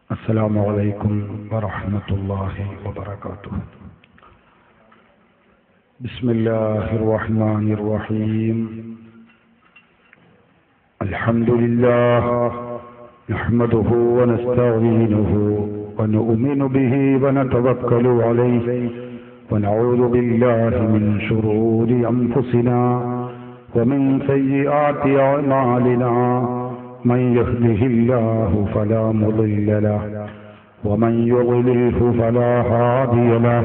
السلام عليكم ورحمة الله وبركاته. بسم الله الرحمن الرحيم. الحمد لله نحمده ونستعينه ونؤمن به ونتوكل عليه ونعوذ بالله من شرور أنفسنا ومن سيئات أعمالنا. من يهده الله فلا مضل له ومن يضلله فلا هادي له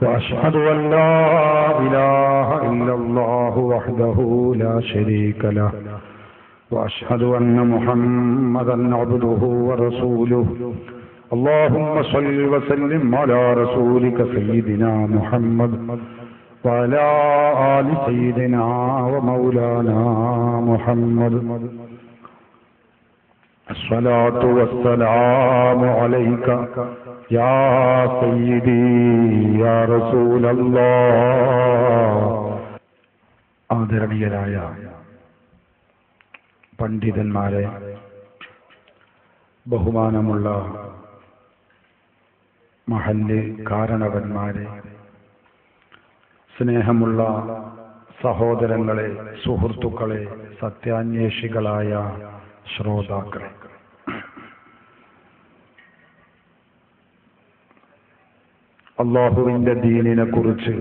وأشهد أن لا إله إلا الله وحده لا شريك له وأشهد أن محمدا عبده ورسوله. اللهم صل وسلم على رسولك سيدنا محمد وعلى آل سيدنا ومولانا محمد. الصلاة والسلام عليك يا سيدي يا رسول الله. ആദരണീയരായ പണ്ഡിതന്മാരെ, ബഹുമാനമുള്ള മഹല്ല് കാരണവന്മാരെ, സ്നേഹമുള്ള സഹോദരങ്ങളെ, സുഹൃത്തുക്കളെ, സത്യാന്വേഷികളായ ശ്രോതാക്കളെ, അല്ലാഹുവിന്റെ ദീനിനെ കുറിച്ച്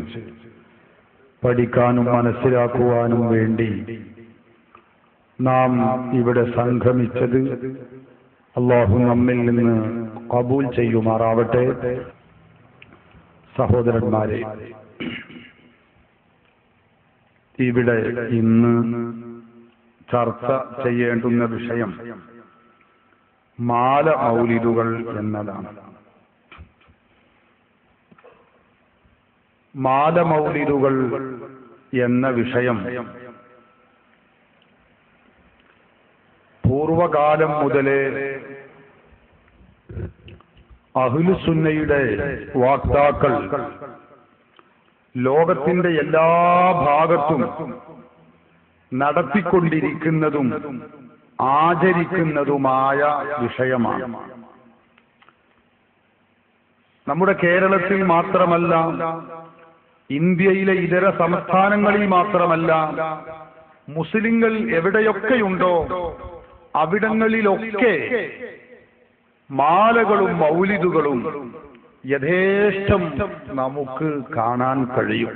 പഠിക്കാനും മനസ്സിലാക്കുവാനും വേണ്ടി നാം ഇവിടെ സംഗമിച്ചത് അല്ലാഹു നമ്മിൽ നിന്ന് ഖബൂൽ ചെയ്യുമാറാവട്ടെ. സഹോദരന്മാരെ, ഇവിടെ ഇന്ന് ചർച്ച ചെയ്യേണ്ടുന്ന വിഷയം മാല മൗലിദുകൾ എന്നതാണ്. മാല മൗലിദുകൾ എന്ന വിഷയം പൂർവകാലം മുതലേ അഹ്ലുസുന്നയുടെ വക്താക്കൾ ലോകത്തിന്റെ എല്ലാ ഭാഗത്തും നടത്തിക്കൊണ്ടിരിക്കുന്നതും ആചരിക്കുന്നതുമായ വിഷയമാണ്. നമ്മുടെ കേരളത്തിൽ മാത്രമല്ല, ഇന്ത്യയിലെ ഇതര സംസ്ഥാനങ്ങളിൽ മാത്രമല്ല, മുസ്ലിങ്ങൾ എവിടെയൊക്കെയുണ്ടോ അവിടങ്ങളിലൊക്കെ മാലകളും മൗലിദുകളും യഥേഷ്ടം നമുക്ക് കാണാൻ കഴിയും.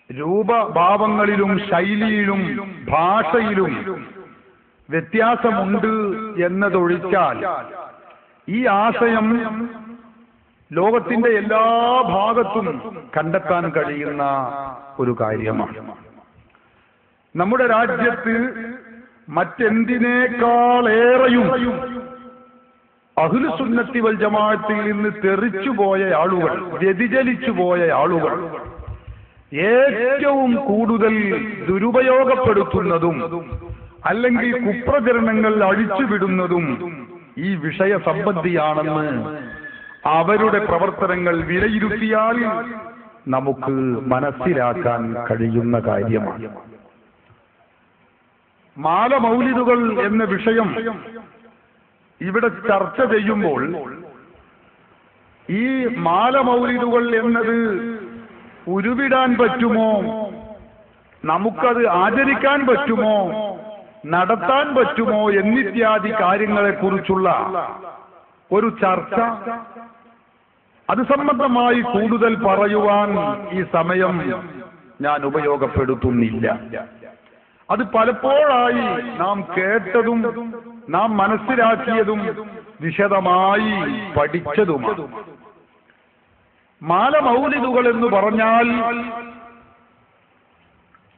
രൂപഭാവങ്ങളിലും ശൈലിയിലും ഭാഷയിലും വ്യത്യാസമുണ്ട് എന്നതൊഴിച്ചാൽ ഈ ആശയം ലോകത്തിന്റെ എല്ലാ ഭാഗത്തും കണ്ടെത്താൻ കഴിയുന്ന ഒരു കാര്യമാണ്. നമ്മുടെ രാജ്യത്ത് മറ്റെന്തിനേക്കാളേറെയും അഹ്ലുസുന്നത്തി വൽ ജമാഅത്തിൽ നിന്ന് തെറിച്ചുപോയ ആളുകൾ, വ്യതിചലിച്ചുപോയ ആളുകൾ ഏറ്റവും കൂടുതൽ ദുരുപയോഗപ്പെടുത്തുന്നതും അല്ലെങ്കിൽ കുപ്രചരണങ്ങൾ അഴിച്ചുവിടുന്നതും ഈ വിഷയ സംബന്ധിയാണെന്ന് അവരുടെ പ്രവർത്തനങ്ങൾ വിലയിരുത്തിയാൽ നമുക്ക് മനസ്സിലാക്കാൻ കഴിയുന്ന കാര്യമാണ്. മാല മൗലിദുകൾ എന്ന വിഷയം ഇവിടെ ചർച്ച ചെയ്യുമ്പോൾ ഈ മാല മൗലിദുകൾ എന്നത് ഉരുവിടാൻ പറ്റുമോ, നമുക്കത് ആചരിക്കാൻ പറ്റുമോ, നടത്താൻ പറ്റുമോ എന്നിത്യാദി കാര്യങ്ങളെ കുറിച്ചുള്ള ഒരു ചർച്ച, അത് സംബന്ധമായി കൂടുതൽ പറയുവാൻ ഈ സമയം ഞാൻ ഉപയോഗപ്പെടുത്തുന്നില്ല. അത് പലപ്പോഴായി നാം കേട്ടതും നാം മനസ്സിലാക്കിയതും വിശദമായി പഠിച്ചതുമാണ്. മാല മൗലിദുകൾ എന്ന് പറഞ്ഞാൽ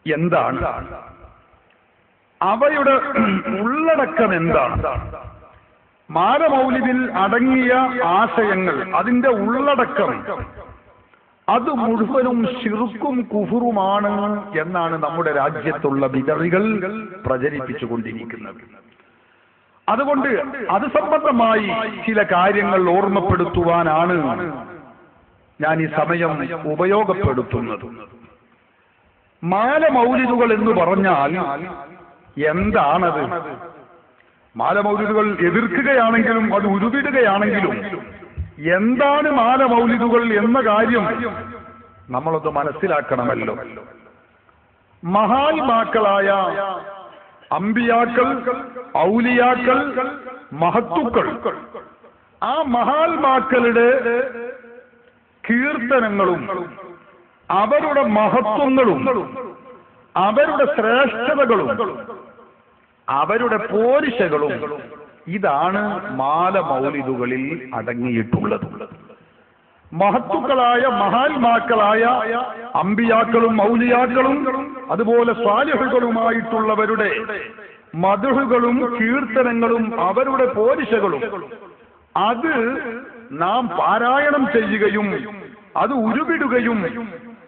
എന്താണ്? അവയുടെ ഉള്ളടക്കം എന്താണ്? മാല മൗലിദിൽ അടങ്ങിയ ആശയങ്ങൾ, അതിന്റെ ഉള്ളടക്കം, അത് മുഴുവനും ശിർക്കും കുഫറുമാണ് എന്നാണ് നമ്മുടെ രാജ്യത്തുള്ള ബിദഅകൾ പ്രചരിപ്പിച്ചുകൊണ്ടിരിക്കുന്നത്. അതുകൊണ്ട് അത് സംബന്ധമായി ചില കാര്യങ്ങൾ ഓർമ്മപ്പെടുത്തുവാനാണ് ഞാൻ ഈ സമയം ഉപയോഗപ്പെടുത്തുന്നത്. മാല മൗലിദുകൾ എന്ന് പറഞ്ഞാൽ എന്താണത്? മാലമൗലിദുകൾ എതിർക്കുകയാണെങ്കിലും അത് ഉരുവിടുകയാണെങ്കിലും എന്താണ് മാലമൗലിദുകൾ എന്ന കാര്യം നമ്മളൊന്ന് മനസ്സിലാക്കണമല്ലോ. മഹാത്മാക്കളായ അമ്പിയാക്കൾ, ഔലിയാക്കൾ, മഹത്തുക്കൾ, ആ മഹാത്മാക്കളുടെ കീർത്തനങ്ങളും അവരുടെ മഹത്വങ്ങളും അവരുടെ ശ്രേഷ്ഠതകളും അവരുടെ പോരിശകളും ഇതാണ് മാലമൗലിദുകളിൽ അടങ്ങിയിട്ടുള്ളത്. മഹത്തുക്കളായ മഹാത്മാക്കളായ അമ്പിയാക്കളും ഔലിയാക്കളും അതുപോലെ സ്വാലിഹുകളുമായിട്ടുള്ളവരുടെ മദ്ഹുകളും കീർത്തനങ്ങളും അവരുടെ പോരിശകളും അത് നാം പാരായണം ചെയ്യുകയും അത് ഉരുവിടുകയും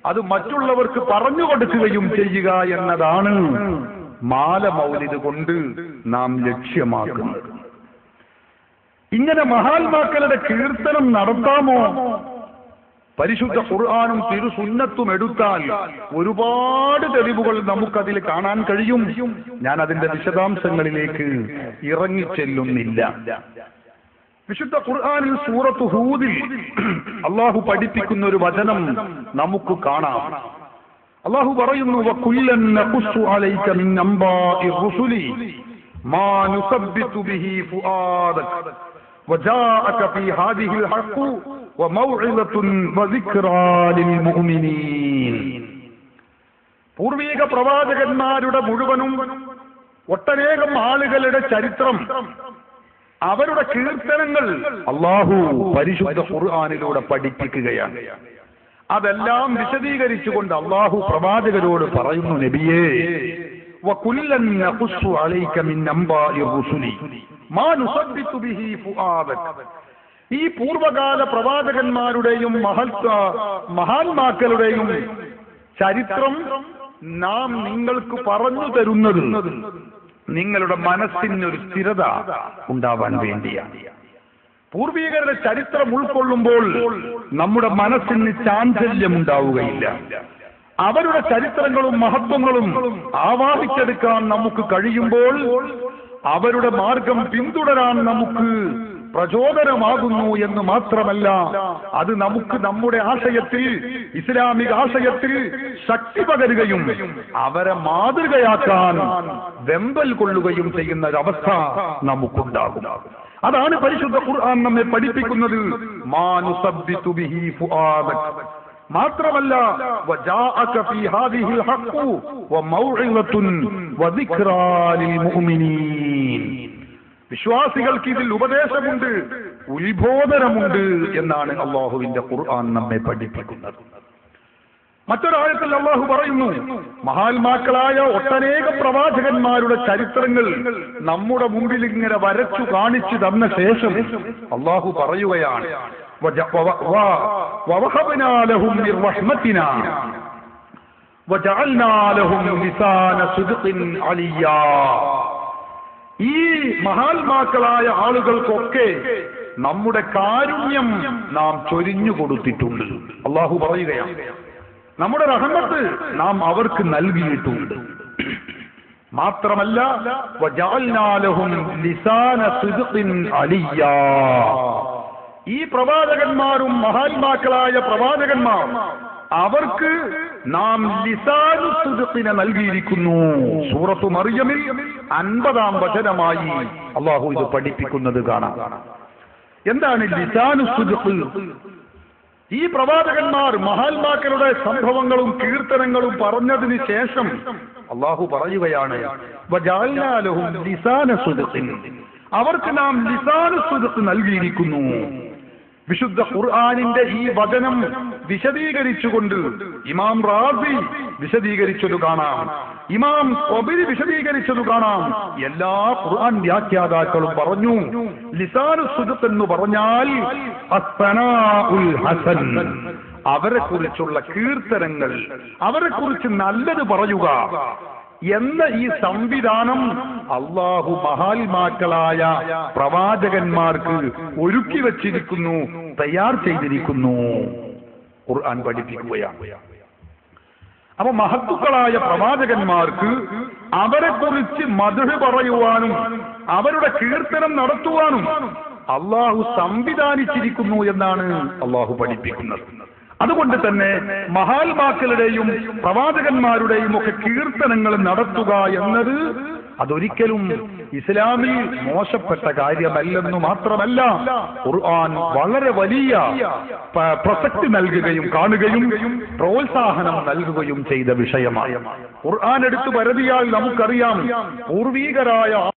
അത് മറ്റുള്ളവർക്ക് പറഞ്ഞു കൊടുക്കുകയും ചെയ്യുക എന്നതാണ് മാലമൗലിദ് കൊണ്ട് നാം ലക്ഷ്യമാക്കുന്നത്. ഇങ്ങനെ മഹാത്മാക്കളുടെ കീർത്തനം നടത്താമോ? പരിശുദ്ധ ഖുർആനും തിരുസുന്നത്തും എടുത്താൽ ഒരുപാട് തെളിവുകൾ നമുക്കതിൽ കാണാൻ കഴിയും. ഞാൻ അതിന്റെ വിശദാംശങ്ങളിലേക്ക് ഇറങ്ങിച്ചെല്ലുന്നില്ല. വിശുദ്ധ ഖുർആനിൽ സൂറത്ത് ഹൂദിൽ അള്ളാഹു പഠിപ്പിക്കുന്ന ഒരു വചനം നമുക്ക് കാണാം. അള്ളാഹു പറയുന്നു, വകുല്ലൻ നഖുസ്സു അലൈക മിൻ അംബാഇർ റുസുലി മാ നുസബ്ബിതു ബിഹി ഫുആദക വജാഅക ഫീ ഹാദിഹിൽ ഹഖ് വമൗഇദത്തുൻ വദിക്റാ ലിൽ മുഅ്മിനീൻ. പൂർവീക പ്രവാചകന്മാരുടെ മുഴുവനും ഒട്ടനേകം ആളുകളുടെ ചരിത്രം, അവരുടെ കീർത്തനങ്ങൾ അള്ളാഹു പരിശുദ്ധ ഖുർആനിലൂടെ പഠിപ്പിക്കുകയാണ്. അതെല്ലാം വിശദീകരിച്ചുകൊണ്ട് അള്ളാഹു പ്രവാചകരോട് പറയുന്നു, നബിയേ, വകുല്ലൻ നഖുസ്സു അലൈക മിൻ അംബാഇർ റുസുലി മാ നുസബ്ബിതു ബിഹി ഫുആദക. ഈ പൂർവകാല പ്രവാചകന്മാരുടെയും മഹാത്മാക്കളുടെയും ചരിത്രം നാം നിങ്ങൾക്ക് പറഞ്ഞു തരുന്നത് നിങ്ങളുടെ മനസ്സിനൊരു സ്ഥിരത ഉണ്ടാവാൻ വേണ്ടിയാണ്. പൂർവീകരുടെ ചരിത്രം ഉൾക്കൊള്ളുമ്പോൾ നമ്മുടെ മനസ്സിന് ചാഞ്ചല്യം ഉണ്ടാവുകയില്ല. അവരുടെ ചരിത്രങ്ങളും മഹത്വങ്ങളും ആവാഹിച്ചെടുക്കാൻ നമുക്ക് കഴിയുമ്പോൾ അവരുടെ മാർഗം പിന്തുടരാൻ നമുക്ക് പ്രചോദനമാകുന്നു എന്ന് മാത്രമല്ല, അത് നമുക്ക് നമ്മുടെ ആശയത്തിൽ, ഇസ്ലാമിക ആശയത്തിൽ ശക്തി പകരുകയും അവരെ മാതൃകയാക്കാൻ വെമ്പൽ കൊള്ളുകയും ചെയ്യുന്ന ഒരവസ്ഥ നമുക്കുണ്ടാകും. അതാണ് പരിശുദ്ധ ഖുർആൻ നമ്മെ പഠിപ്പിക്കുന്നത്. മാ നുസബ്ബിതു ബിഹി ഫുആദക. മാത്രമല്ല, വജാഅക ഫീ ഹാദിഹിൽ ഹഖ് വമൗഇദത്തുൻ വദിക്റാ ലിൽ മുഅ്മിനീൻ. വിശ്വാസികൾക്ക് ഇതിൽ ഉപദേശമുണ്ട്, ഉത്ബോധനമുണ്ട് എന്നാണ് അള്ളാഹുവിന്റെ ഖുർആൻ നമ്മെ പഠിപ്പിക്കുന്നത്. മറ്റൊരായത്തിൽ അള്ളാഹു പറയുന്നു, മഹാത്മാക്കളായ ഒട്ടനേകം പ്രവാചകന്മാരുടെ ചരിത്രങ്ങൾ നമ്മുടെ മുമ്പിൽ ഇങ്ങനെ വരച്ചു കാണിച്ചു തന്ന ശേഷം അള്ളാഹു പറയുകയാണ്, വവഹബ്നാ ലഹും മിർ റഹ്മതിനാ വജഅൽനാ ലഹും ലിസാന സിദ്ഖിൻ അലിയ്യാ. ഈ മഹാത്മാക്കളായ ആളുകൾക്കൊക്കെ നമ്മുടെ കാരുണ്യം നാം ചൊരിഞ്ഞു കൊടുത്തിട്ടുണ്ട്. അള്ളാഹു പറയുകയാണ്, നമ്മുടെ റഹ്മത്ത് നാം അവർക്ക് നൽകിയിട്ടുണ്ട്. മാത്രമല്ല, വജഅൽനാ ലഹും ലിസാന സിദ്ഖിൻ അലിയ്യാ. ഈ പ്രവാചകന്മാരും മഹാത്മാക്കളായ പ്രവാചകന്മാർ, അവർക്ക് നാം ലിസാനു സിദ്ഖിനെ നൽകിയിരിക്കുന്നു. സൂറത്തു മറിയമിൽ 50-ാം വചനമായി അള്ളാഹു ഇത് പഠിപ്പിക്കുന്നത് കാണാം. എന്താണ് ലിസാനു സിദ്ഖ്? ഈ പ്രവാചകന്മാർ മഹാത്മാക്കളുടെ സംഭവങ്ങളും കീർത്തനങ്ങളും പറഞ്ഞതിന് ശേഷം അള്ളാഹു പറയുകയാണ്, വജഅൽനാ ലഹും ലിസാന സിദ്ഖിൻ. അവർക്ക് നാം ലിസാനു സിദ്ഖ് നൽകിയിരിക്കുന്നു. വിശുദ്ധ ഖുർആനിന്റെ ഈ വചനം വിശദീകരിച്ചുകൊണ്ട് ഇമാം റാസി വിശദീകരിച്ചത് കാണാം, ഇമാം ഖബരി വിശദീകരിച്ചത് കാണാം. എല്ലാ ഖുർആൻ വ്യാഖ്യാതാക്കളും പറഞ്ഞു, ലിസാനു സിദ്ഖ് എന്ന് പറഞ്ഞാൽ അസ്സനാഉൽ ഹസൻ, അവരെ കുറിച്ചുള്ള കീർത്തനങ്ങൾ, അവരെ കുറിച്ച് നല്ലത് പറയുക എന്ന ഈ സംവിധാനം അള്ളാഹു മഹാത്മാക്കളായ പ്രവാചകന്മാർക്ക് ഒരുക്കി വച്ചിരിക്കുന്നു, തയ്യാർ ചെയ്തിരിക്കുന്നു. ഖുർആൻ പഠിപ്പിക്കുകയാണ്. അപ്പൊ മഹത്തുക്കളായ പ്രവാചകന്മാർക്ക് അവരെക്കുറിച്ച് മദ്ഹ് പറയുവാനും അവരുടെ കീർത്തനം നടത്തുവാനും അള്ളാഹു സംവിധാനിച്ചിരിക്കുന്നു എന്നാണ് അള്ളാഹു പഠിപ്പിക്കുന്നത്. അതുകൊണ്ട് തന്നെ മഹാത്മാക്കളുടെയും പ്രവാചകന്മാരുടെയും ഒക്കെ കീർത്തനങ്ങൾ നടത്തുക എന്നത് അതൊരിക്കലും ഇസ്ലാമിൽ മോശപ്പെട്ട കാര്യമല്ലെന്നു മാത്രമല്ല, ഖുർആൻ വളരെ വലിയ പ്രസക്തി നൽകുകയും കാണുകയും പ്രോത്സാഹനം നൽകുകയും ചെയ്ത വിഷയമാണ്. ഖുർആൻ എടുത്തു പരതിയാൽ നമുക്കറിയാം പൂർവീകരായ